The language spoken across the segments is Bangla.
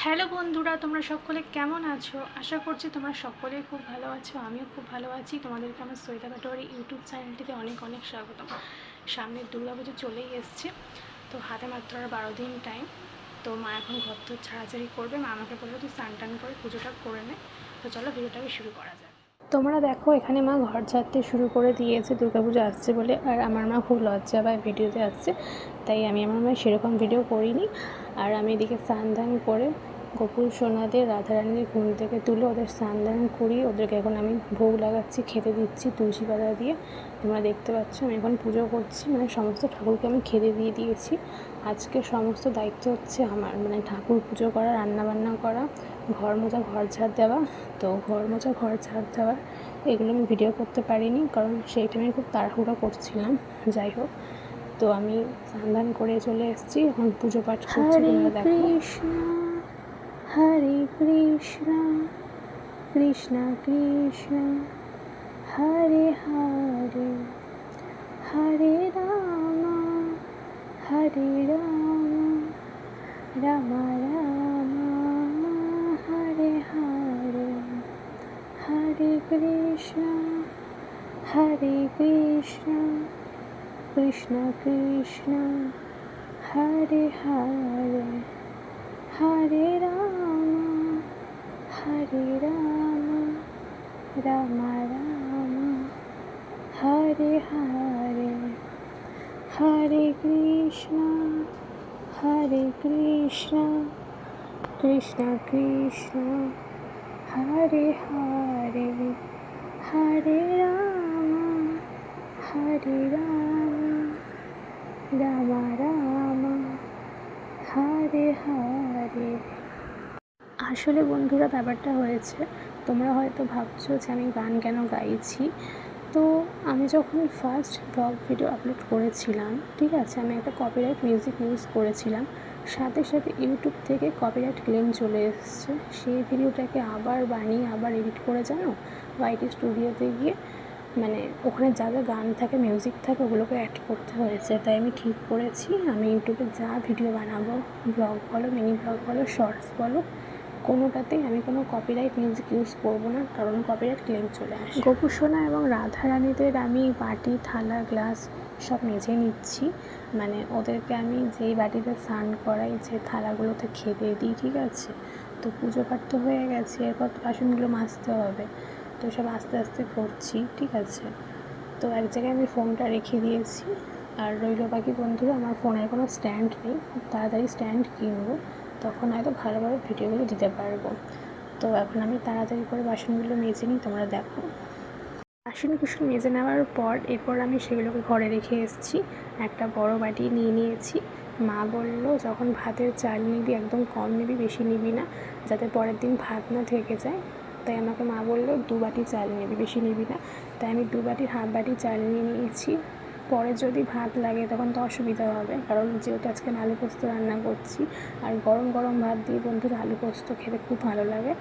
হ্যালো বন্ধুরা, তোমরা সকলে কেমন আছো? আশা করছি তোমরা সকলেই খুব ভালো আছো। আমিও খুব ভালো আছি। তোমাদেরকে আমার সৈতা কাটোয়ারি ইউটিউব চ্যানেলটিতে অনেক অনেক স্বাগতম। সামনে দুর্গাপুজো চলেই এসছে, তো হাতে মাত্র আর 12 দিন টাইম। তো মা এখন ঘর তো ছাড়াছাড়ি করবে। মা আমাকে বললো তুই স্নান টান করে পুজোটা করে নে। তো চলো ভিডিওটাকে শুরু করা যাক। তোমরা দেখো, এখানে মা ঘর ঝাড়তে শুরু করে দিয়েছে দুর্গাপুজো আসছে বলে। আর আমার মা খুব লজ্জা পায় ভিডিওতে আসছে, তাই আমি আমার মায়ের সেরকম ভিডিও করিনি। আর আমি এদিকে স্নান ধান করে গোকুল সোনাদের রাধারানীর ঘুম থেকে তুলে ওদের স্নান দান করিয়ে ওদেরকে এখন আমি ভোগ লাগাচ্ছি, খেতে দিচ্ছি তুলসী পাতা দিয়ে। তোমরা দেখতে পাচ্ছ আমি এখন পুজো করছি, মানে সমস্ত ঠাকুরকে আমি খেতে দিয়ে দিয়েছি। আজকে সমস্ত দায়িত্ব হচ্ছে আমার, মানে ঠাকুর পুজো করা, রান্নাবান্না করা, ঘর মোছা, ঘর ঝাড় দেওয়া। তো ঘর মোছা, ঘর ঝাড় দেওয়া এগুলো আমি ভিডিও করতে পারিনি, কারণ সেই টাইমে খুব তাড়াহুড়ো করছিলাম। যাই হোক, তো আমি স্নান করে চলে এসেছি, এখন পুজো পাঠ করছি। তোমরা দেখো। হরে কৃষ্ণ কৃষ্ণ কৃষ্ণ হরে হরে, হরে রাম হরে রাম, রাম রাম হরে হরে, হরে কৃষ্ণ কৃষ্ণ কৃষ্ণ হরে হরে, হরে রাম রাম রাম হরে হরে, হরে কৃষ্ণ কৃষ্ণ কৃষ্ণ হরে হরে, হরে রাম রাম রাম হরে হরে। আসলে বন্ধুরা, ব্যাপারটা হয়েছে, তোমরা হয়তো ভাবছো যে আমি গান কেন গাইছি। তো আমি যখন ফার্স্ট ব্লগ ভিডিও আপলোড করেছিলাম, ঠিক আছে, আমি একটা কপিরাইট মিউজিক ইউজ করেছিলাম, সাথে সাথে ইউটিউব থেকে কপিরাইট ক্লেম চলে এসেছে। সেই ভিডিওটাকে আবার বানিয়ে আবার এডিট করে, জানো, ওয়াইটি স্টুডিওতে গিয়ে, মানে ওখানে যা যা গান থাকে, মিউজিক থাকে, ওগুলোকে অ্যাড করতে হয়েছে। তাই আমি ঠিক করেছি আমি ইউটিউবে যা ভিডিও বানাবো, ব্লগ বলো, মিনি ব্লগ বলো, শর্টস বলো, কোনোটাতেই আমি কোনো কপিরাইট মিউজিক ইউজ করবো না, কারণ কপিরাইট ক্লেম চলে আসে। গোপু সোনা এবং রাধারানীদের আমি বাটি, থালা, গ্লাস সব মেজে নিচ্ছি। মানে ওদেরকে আমি যেই বাটিতে স্নান করাই, যে থালাগুলোতে খেতে দিই, ঠিক আছে। তো পুজো পাঠ তো হয়ে গেছে, এরপর বাসনগুলো মাজতে হবে। তো সব আস্তে আস্তে করছি, ঠিক আছে। তো এক জায়গায় আমি ফোনটা রেখে দিয়েছি। আর রইল বাকি বন্ধুরা, আমার ফোনের কোনো স্ট্যান্ড নেই, খুব তাড়াতাড়ি স্ট্যান্ড কিনবো, তখন হয়তো ভালোভাবে ভিডিওগুলো দিতে পারবো। তো এখন আমি তাড়াতাড়ি করে বাসনগুলো মেজে নিই, তোমরা দেখো। বাসন কুসন মেজে নেওয়ার পর এরপর আমি সেগুলোকে ঘরে রেখে এসেছি। একটা বড় বাটি নিয়ে নিয়েছি। মা বললো যখন ভাতের চাল নিবি একদম কম নিবি, বেশি নিবি না, যাতে পরের দিন ভাত না থেকে যায়। তাই আমাকে মা বললো 2 বাটি চাল নিবি, বেশি নিবি না। তাই আমি 2 বাটির হাফ বাটি চাল নিয়ে নিয়েছি। পরে যদি ভাত লাগে তখন তো অসুবিধা হবে, কারণ যেহেতু আজকে আলু পোস্ত রান্না করছি, আর গরম গরম ভাত দিয়ে বন্ধুরা আলু পোস্ত খেতে খুব ভালো লাগে।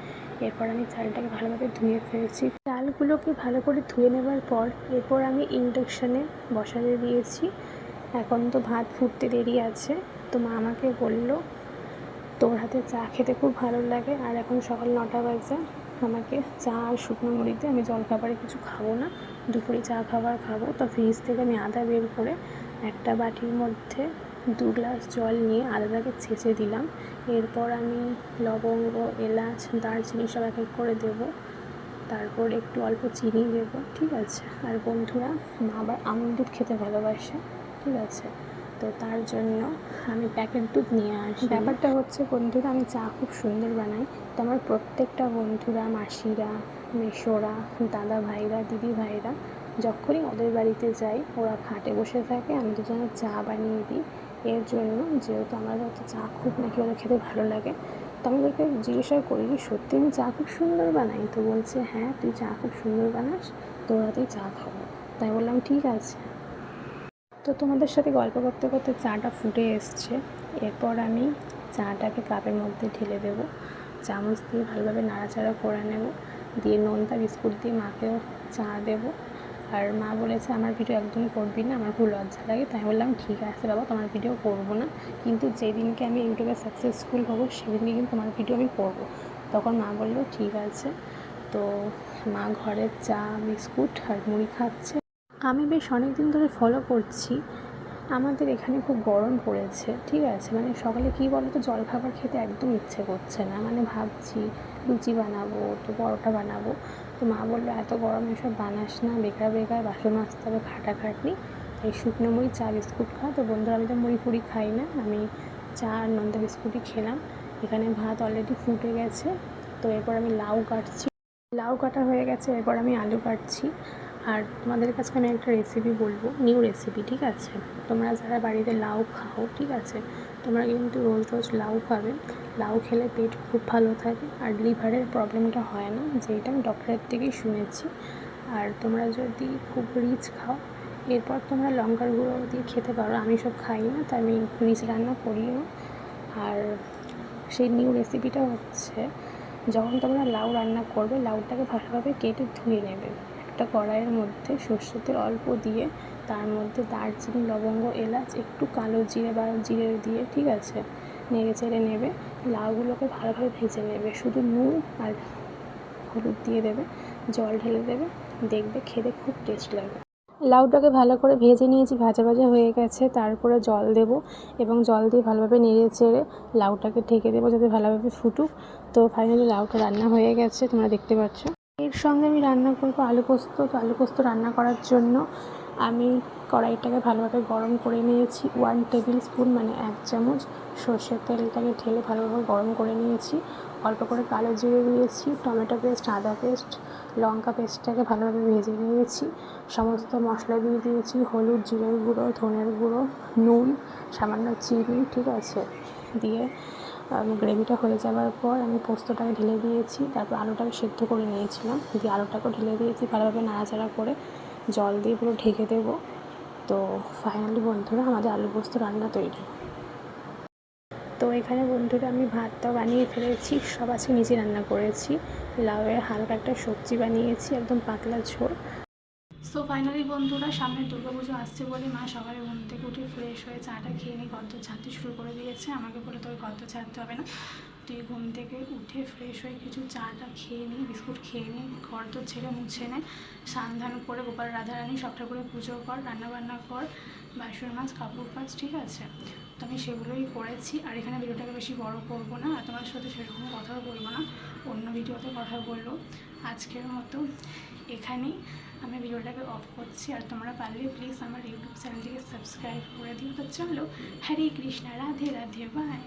এরপর আমি চালটাকে ভালোভাবে ধুয়ে ফেলেছি। চালগুলোকে ভালো করে ধুয়ে নেবার পর এরপর আমি ইন্ডাকশানে বসাতে দিয়েছি। এখন তো ভাত ফুটতে দেরি আছে। তো মা আমাকে বললো তোর হাতে চা খেতে খুব ভালো লাগে, আর এখন সকাল 9টা বাজে, আমাকে চা আর শুকনো মুড়ি দিয়ে, আমি জলখাবারে কিছু খাবো না, দুপুরে চা খাবার খাবো। তো ফ্রিজ থেকে আমি আদা বের করে একটা বাটির মধ্যে 2 গ্লাস জল নিয়ে আদাটাকে ছেঁচে দিলাম। এরপর আমি লবঙ্গ, এলাচ, দারচিনি সব এক এক করে দেবো। তারপর একটু অল্প চিনি দেবো, ঠিক আছে। আর বন্ধুরা, মা আবার আমুল দুধ খেতে ভালোবাসে, ঠিক আছে। তো তার জন্য আমি প্যাকেট দুধ নিয়ে আসি। ব্যাপারটা হচ্ছে বন্ধুরা, আমি চা খুব সুন্দর বানাই। তো আমার প্রত্যেকটা বন্ধুরা, মাসিরা, মেসোরা, দাদা ভাইরা, দিদি ভাইরা, যখনই ওদের বাড়িতে যাই ওরা খাটে বসে থাকে, আমি তো যেন চা বানিয়ে দিই। এর জন্য, যেহেতু আমার হয়তো চা খুব নাকি ওদের খেতে ভালো লাগে, তো আমি ওদেরকে জিজ্ঞাসা করি যে সত্যি আমি চা খুব সুন্দর বানাই? তো বলছে হ্যাঁ, তুই চা খুব সুন্দর বানাস, তোর হাতেই চা খাবো। তাই বললাম ঠিক আছে। তো তোমাদের সাথে গল্প করতে করতে চাটা ফুটে এসছে। এরপর আমি চাটাকে কাপের মধ্যে ঢেলে দেবো, চামচ দিয়ে ভালোভাবে নাড়াচাড়া করে নেব, দিয়ে নোনতা বিস্কুট দিয়ে মাকেও চা দেবো। আর মা বলেছে আমার ভিডিও একদম করবি না, আমার খুব লজ্জা লাগে। তাই বললাম ঠিক আছে বাবা, তোমার ভিডিও করবো না, কিন্তু যেদিনকে আমি ইউটিউবে সাকসেসফুল হবো সেদিনকে কিন্তু তোমার ভিডিও আমি করবো। তখন মা বললো ঠিক আছে। তো মা ঘরে চা বিস্কুট আর মুড়ি খাচ্ছে। আমি বেশ অনেক দিন ধরে ফলো করছি। আমাদের এখানে খুব গরম পড়েছে, ঠিক আছে, মানে সকালে কী বলো তো, জলখাবার খেতে একদম ইচ্ছে করছে না, মানে ভাবছি লুচি বানাবো, তো পরোটা বানাবো। তো মা বললো এত গরমে এসব বানাস না, বেকার বেকার বাসন মাজতে হবে, খাটাখাটনি, তাই শুকনো মুড়ি চা বিস্কুট খা। তো বন্ধুরা, আমি তো মুড়ি ফুড়ি খাই না, আমি চা আর নোনতা বিস্কুটই খেলাম। এখানে ভাত অলরেডি ফুটে গেছে। তো এরপর আমি লাউ কাটছি, লাউ কাটা হয়ে গেছে, এরপর আমি আলু কাটছি। আর তোমাদের কাছে আমি একটা রেসিপি বলবো, নিউ রেসিপি, ঠিক আছে। তোমরা যারা বাড়িতে লাউ খাও, ঠিক আছে, তোমরা কিন্তু রোজ রোজ লাউ খাবে। লাউ খেলে পেট খুব ভালো থাকে আর লিভারের প্রবলেমটা হয় না, যেটা আমি ডক্টরের থেকেই শুনেছি। আর তোমরা যদি খুব রিচ খাও, এরপর তোমরা লঙ্কার গুঁড়ো দিয়ে খেতে পারো। আমি সব খাই না, তাই আমি রিচ রান্না করিও না। আর সেই নিউ রেসিপিটা হচ্ছে, যখন তোমরা লাউ রান্না করবে, লাউটাকে ভালোভাবে কেটে ধুয়ে নেবে। একটা কড়াইয়ের মধ্যে সর্ষের তেল অল্প দিয়ে, তার মধ্যে দারচিনি, লবঙ্গ, এলাচ, একটু কালো জিরে বা জিরে দিয়ে, ঠিক আছে, নেড়ে চেড়ে নেবে। লাউগুলোকে ভালোভাবে ভেজে নেবে, শুধু নুন আর হলুদ দিয়ে দেবে, জল ঢেলে দেবে, দেখবে খেতে খুব টেস্ট লাগবে। লাউটাকে ভালো করে ভেজে নিয়েছি, ভাজা ভাজা হয়ে গেছে। তারপরে জল দেব এবং জল দিয়ে ভালোভাবে নেড়ে চেড়ে লাউটাকে ঢেকে দেবো যাতে ভালোভাবে ফুটুক। তো ফাইনালি লাউটা রান্না হয়ে গেছে, তোমরা দেখতে পাচ্ছ। এর সঙ্গে আমি রান্না করবো আলু পোস্ত। তো আলু পোস্ত রান্না করার জন্য আমি কড়াইটাকে ভালোভাবে গরম করে নিয়েছি। 1 টেবিল স্পুন মানে 1 চামচ সর্ষের তেলটাকে ঢেলে ভালোভাবে গরম করে নিয়েছি। অল্প করে কালো জিরে দিয়েছি, টমেটো পেস্ট, আদা পেস্ট, লঙ্কা পেস্টটাকে ভালোভাবে ভেজে নিয়েছি। সমস্ত মশলা দিয়ে দিয়েছি, হলুদ, জিরের গুঁড়ো, ধনের গুঁড়ো, নুন, সামান্য চিনি, ঠিক আছে। দিয়ে গ্রেভিটা হয়ে যাওয়ার পর আমি পোস্তটাকে ঢেলে দিয়েছি। তারপর আলুটাকে সেদ্ধ করে নিয়েছিলাম, দিয়ে আলুটাকেও ঢেলে দিয়েছি, ভালোভাবে নাড়াচাড়া করে জল দিয়ে পুরো ঢেকে দেবো। তো ফাইনালি বন্ধুরা, আমাদের আলু পোস্ত রান্না তৈরি। তো এখানে বন্ধুরা আমি ভাতটাও বানিয়ে ফেলেছি, সব আজকে নিজে রান্না করেছি। লাউয়ের হালকা একটা সবজি বানিয়েছি, একদম পাতলা ঝোল। সো ফাইনালি বন্ধুরা, সামনে দুর্গাপুজো আসছে বলে মা সকালে ঘুম থেকে উঠে ফ্রেশ হয়ে চাটা খেয়ে নিয়ে ঘর ঝাড়তে শুরু করে দিয়েছে। আমাকে বলে তোর ঘর ঝাড়তে হবে না, তুই ঘুম থেকে উঠে ফ্রেশ হয়ে কিছু চাটা খেয়ে নিই, বিস্কুট খেয়ে নিই, ঘর তো ছেড়ে মুছে নে, স্নান ধান করে গোপাল রাধারানী সব ঠাকুরে পুজো কর, রান্নাবান্না কর, বাসন মাছ, কাপড় কাচ, ঠিক আছে। তো আমি সেগুলোই করেছি। আর এখানে ভিডিওটাকে বেশি বড় করবো না, আর তোমার সাথে সেরকম কথাও বলবো না, অন্য ভিডিওতে কথা বলবো। আজকের মতো এখানেই আমি ভিডিওটাকে অফ করছি। আর তোমরা পারলে প্লিজ আমার ইউটিউব চ্যানেলটিকে সাবস্ক্রাইব করে দিও। তো চলো, হরে কৃষ্ণা, রাধে রাধে, বাই।